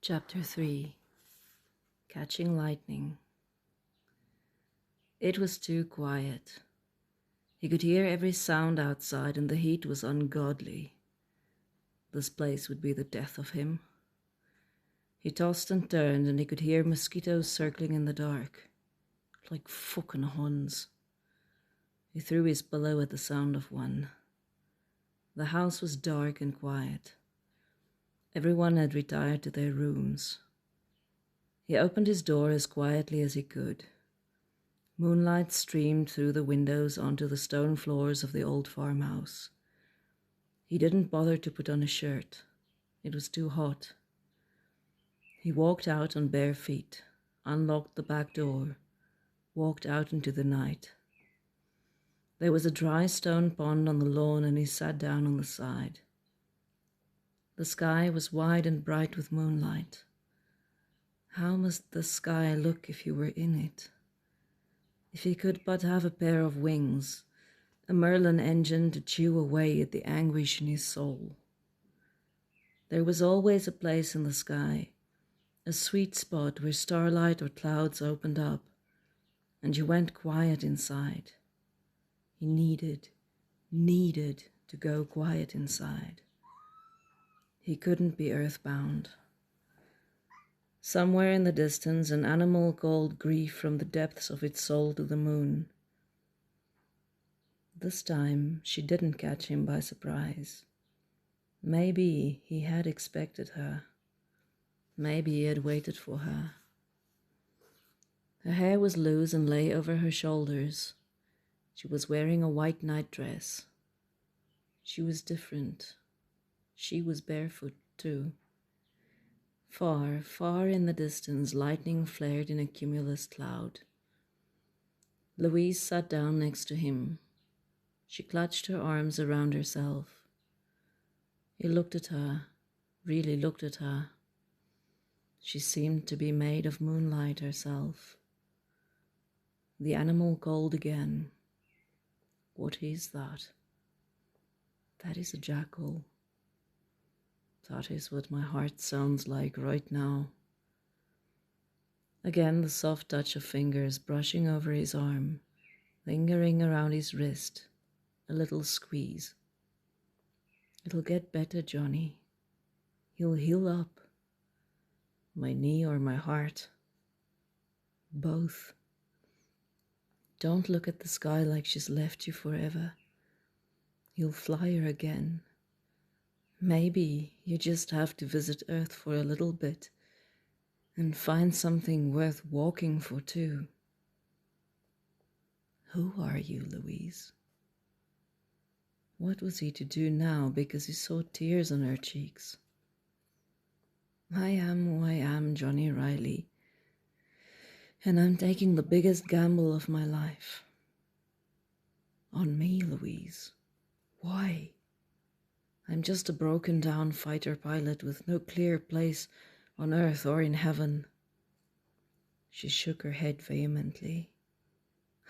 Chapter 3. Catching Lightning. It was too quiet. He could hear every sound outside, and the heat was ungodly. This place would be the death of him. He tossed and turned, and he could hear mosquitoes circling in the dark, like fucking Huns. He threw his pillow at the sound of one. The house was dark and quiet. Everyone had retired to their rooms. He opened his door as quietly as he could. Moonlight streamed through the windows onto the stone floors of the old farmhouse. He didn't bother to put on a shirt. It was too hot. He walked out on bare feet, unlocked the back door, walked out into the night. There was a dry stone pond on the lawn, and he sat down on the side. The sky was wide and bright with moonlight. How must the sky look if you were in it? If he could but have a pair of wings, a Merlin engine to chew away at the anguish in his soul. There was always a place in the sky, a sweet spot where starlight or clouds opened up, and you went quiet inside. He needed to go quiet inside. He couldn't be earthbound. Somewhere in the distance, an animal called grief from the depths of its soul to the moon. This time, she didn't catch him by surprise. Maybe he had expected her. Maybe he had waited for her. Her hair was loose and lay over her shoulders. She was wearing a white nightdress. She was different. She was barefoot, too. Far, far in the distance, lightning flared in a cumulus cloud. Louise sat down next to him. She clutched her arms around herself. He looked at her, really looked at her. She seemed to be made of moonlight herself. The animal called again. What is that? That is a jackal. That is what my heart sounds like right now. Again, the soft touch of fingers brushing over his arm, lingering around his wrist, a little squeeze. It'll get better, Johnny. You'll heal up. My knee or my heart? Both. Don't look at the sky like she's left you forever. You'll fly her again. Maybe you just have to visit Earth for a little bit and find something worth walking for too. Who are you, Louise? What was he to do now because he saw tears on her cheeks? I am who I am, Johnny Riley, and I'm taking the biggest gamble of my life. On me, Louise. Why? I'm just a broken down fighter pilot with no clear place on Earth or in heaven. She shook her head vehemently.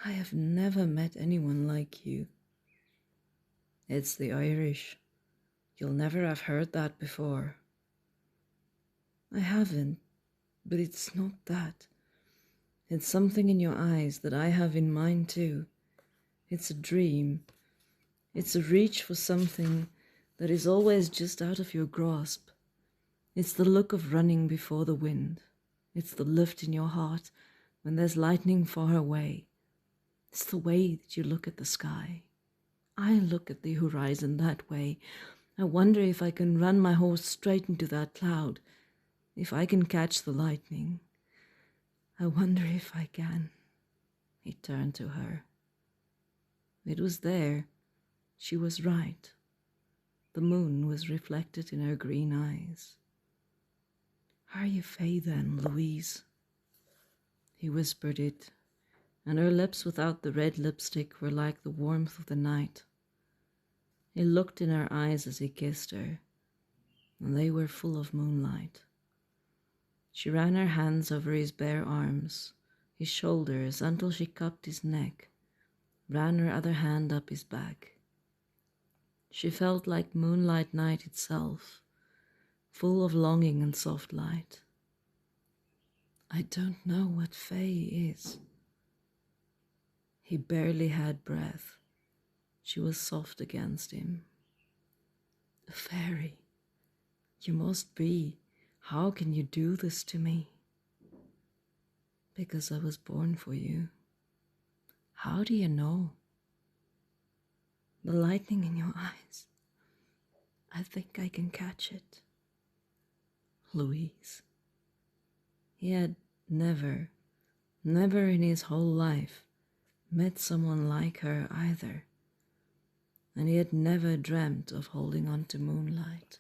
I have never met anyone like you. It's the Irish. You'll never have heard that before. I haven't, but it's not that. It's something in your eyes that I have in mine too. It's a dream. It's a reach for something that is always just out of your grasp. It's the look of running before the wind. It's the lift in your heart when there's lightning far away. It's the way that you look at the sky. I look at the horizon that way. I wonder if I can run my horse straight into that cloud, if I can catch the lightning. I wonder if I can. He turned to her. It was there. She was right. The moon was reflected in her green eyes. Are you Faye then, Louise? He whispered it, and her lips without the red lipstick were like the warmth of the night. He looked in her eyes as he kissed her, and they were full of moonlight. She ran her hands over his bare arms, his shoulders, until she cupped his neck, ran her other hand up his back. She felt like moonlight night itself, full of longing and soft light. I don't know what Faye is. He barely had breath. She was soft against him. A fairy. You must be. How can you do this to me? Because I was born for you. How do you know? The lightning in your eyes. I think I can catch it. Louise. He had never in his whole life met someone like her either, and he had never dreamt of holding on to moonlight.